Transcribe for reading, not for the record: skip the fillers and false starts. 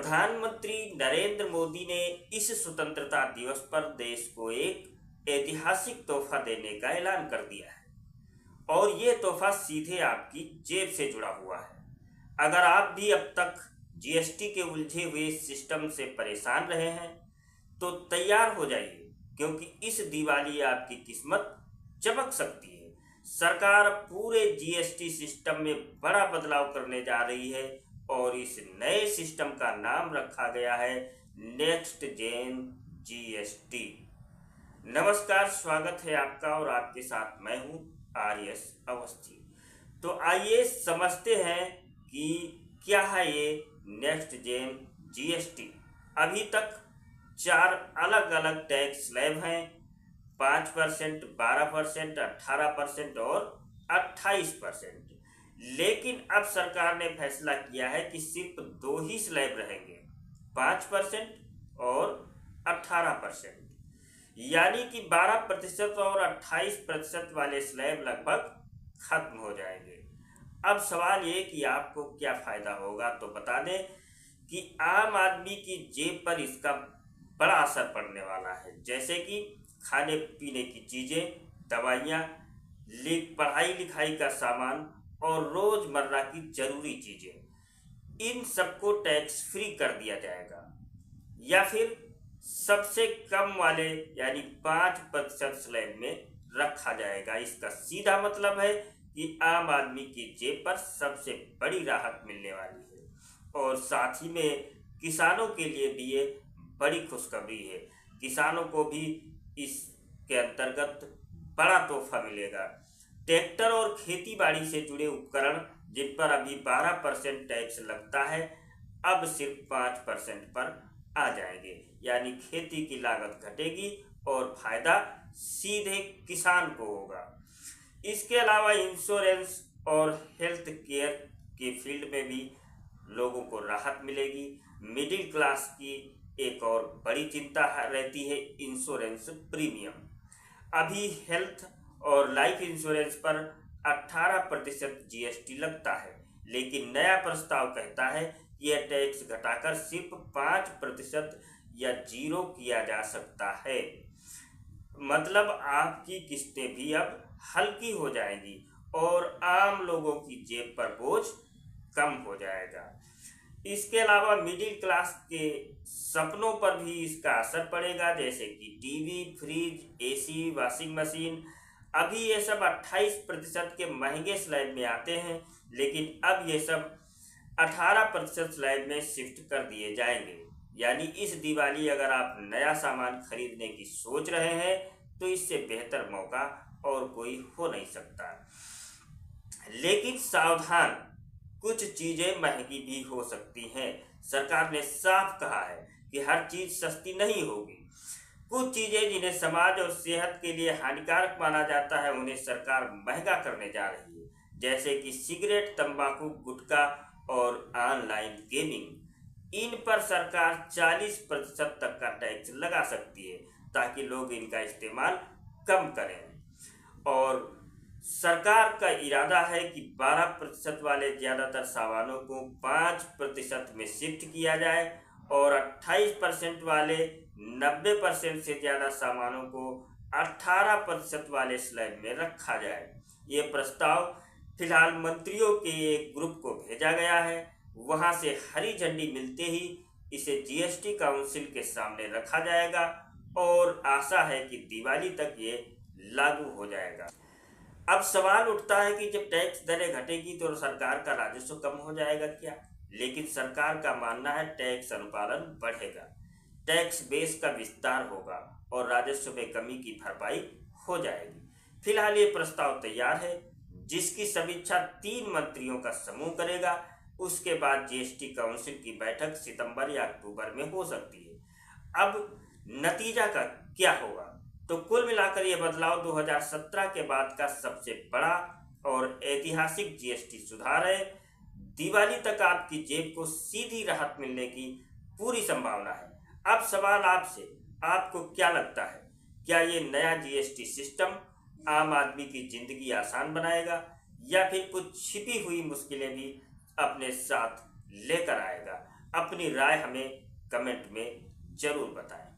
प्रधानमंत्री नरेंद्र मोदी ने इस स्वतंत्रता दिवस पर देश को एक ऐतिहासिक तोहफा देने का ऐलान कर दिया है और ये तोहफा सीधे आपकी जेब से जुड़ा हुआ है। अगर आप भी अब तक जीएसटी के उलझे हुए सिस्टम से परेशान रहे हैं तो तैयार हो जाइए, क्योंकि इस दिवाली आपकी किस्मत चमक सकती है। सरकार पूरे जीएसटी सिस्टम में बड़ा बदलाव करने जा रही है और इस नए सिस्टम का नाम रखा गया है नेक्स्ट जेन जीएसटी। नमस्कार, स्वागत है आपका और आपके साथ मैं हूं आरएस अवस्थी। तो आइए समझते हैं कि क्या है ये नेक्स्ट जेन जीएसटी। अभी तक 4 अलग अलग टैक्स स्लैब हैं, 5%, 12%, 18% और 28%। लेकिन अब सरकार ने फैसला किया है कि सिर्फ 2 ही स्लैब रहेंगे, 5% और 18%। यानी कि 12% और 28% वाले स्लैब लगभग खत्म हो जाएंगे। अब सवाल ये कि आपको क्या फायदा होगा, तो बता दें कि आम आदमी की जेब पर इसका बड़ा असर पड़ने वाला है, जैसे कि खाने पीने की चीज़ें, दवाइयाँ, पढ़ाई लिखाई का सामान और रोज़मर्रा की ज़रूरी चीज़ें। इन सबको टैक्स फ्री कर दिया जाएगा या फिर सबसे कम वाले यानी 5% स्लैब में रखा जाएगा। इसका सीधा मतलब है कि आम आदमी की जेब पर सबसे बड़ी राहत मिलने वाली है और साथ ही में किसानों के लिए भी ये बड़ी खुशखबरी है। किसानों को भी इसके अंतर्गत बड़ा तोहफा मिलेगा। ट्रैक्टर और खेती बाड़ी से जुड़े उपकरण जिन पर अभी 12% टैक्स लगता है, अब सिर्फ 5% पर आ जाएंगे, यानी खेती की लागत घटेगी और फायदा सीधे किसान को होगा। इसके अलावा इंश्योरेंस और हेल्थ केयर के फील्ड में भी लोगों को राहत मिलेगी। मिडिल क्लास की एक और बड़ी चिंता रहती है इंश्योरेंस प्रीमियम। अभी हेल्थ और लाइफ इंश्योरेंस पर 18% जीएसटी लगता है, लेकिन नया प्रस्ताव कहता है कि यह टैक्स घटाकर सिर्फ 5% या 0 किया जा सकता है। मतलब आपकी किस्तें भी अब हल्की हो जाएंगी और आम लोगों की जेब पर बोझ कम हो जाएगा। इसके अलावा मिडिल क्लास के सपनों पर भी इसका असर पड़ेगा, जैसे कि TV, fridge, AC, washing machine. अभी ये सब 28% के महंगे स्लैब में आते हैं, लेकिन अब ये सब 18% स्लैब में शिफ्ट कर दिए जाएंगे। यानी इस दिवाली अगर आप नया सामान खरीदने की सोच रहे हैं तो इससे बेहतर मौका और कोई हो नहीं सकता। लेकिन सावधान, कुछ चीज़ें महंगी भी हो सकती हैं। सरकार ने साफ कहा है कि हर चीज़ सस्ती नहीं होगी। कुछ चीज़ें जिन्हें समाज और सेहत के लिए हानिकारक माना जाता है, उन्हें सरकार महंगा करने जा रही है, जैसे कि सिगरेट, तंबाकू, गुटखा और ऑनलाइन गेमिंग। इन पर सरकार 40% तक का टैक्स लगा सकती है ताकि लोग इनका इस्तेमाल कम करें। और सरकार का इरादा है कि 12% वाले ज़्यादातर सामानों को 5% में शिफ्ट किया जाए और 28% वाले 90% से ज़्यादा सामानों को 18% वाले स्लैब में रखा जाए। ये प्रस्ताव फिलहाल मंत्रियों के एक ग्रुप को भेजा गया है। वहाँ से हरी झंडी मिलते ही इसे जीएसटी काउंसिल के सामने रखा जाएगा और आशा है कि दिवाली तक ये लागू हो जाएगा। अब सवाल उठता है कि जब टैक्स दरें घटेगी तो सरकार का राजस्व कम हो जाएगा क्या? लेकिन सरकार का मानना है टैक्स अनुपालन बढ़ेगा, टैक्स बेस का विस्तार होगा और राजस्व में कमी की भरपाई हो जाएगी। फिलहाल ये प्रस्ताव तैयार है, जिसकी समीक्षा 3 मंत्रियों का समूह करेगा। उसके बाद जीएसटी काउंसिल की बैठक सितंबर या अक्टूबर में हो सकती है। अब नतीजा का क्या होगा? तो कुल मिलाकर यह बदलाव 2017 के बाद का सबसे बड़ा और ऐतिहासिक जीएसटी सुधार है। दिवाली तक आपकी जेब को सीधी राहत मिलने की पूरी संभावना है। अब सवाल आपसे, आपको क्या लगता है, क्या ये नया जीएसटी सिस्टम आम आदमी की जिंदगी आसान बनाएगा या फिर कुछ छिपी हुई मुश्किलें भी अपने साथ लेकर आएगा? अपनी राय हमें कमेंट में जरूर बताएं।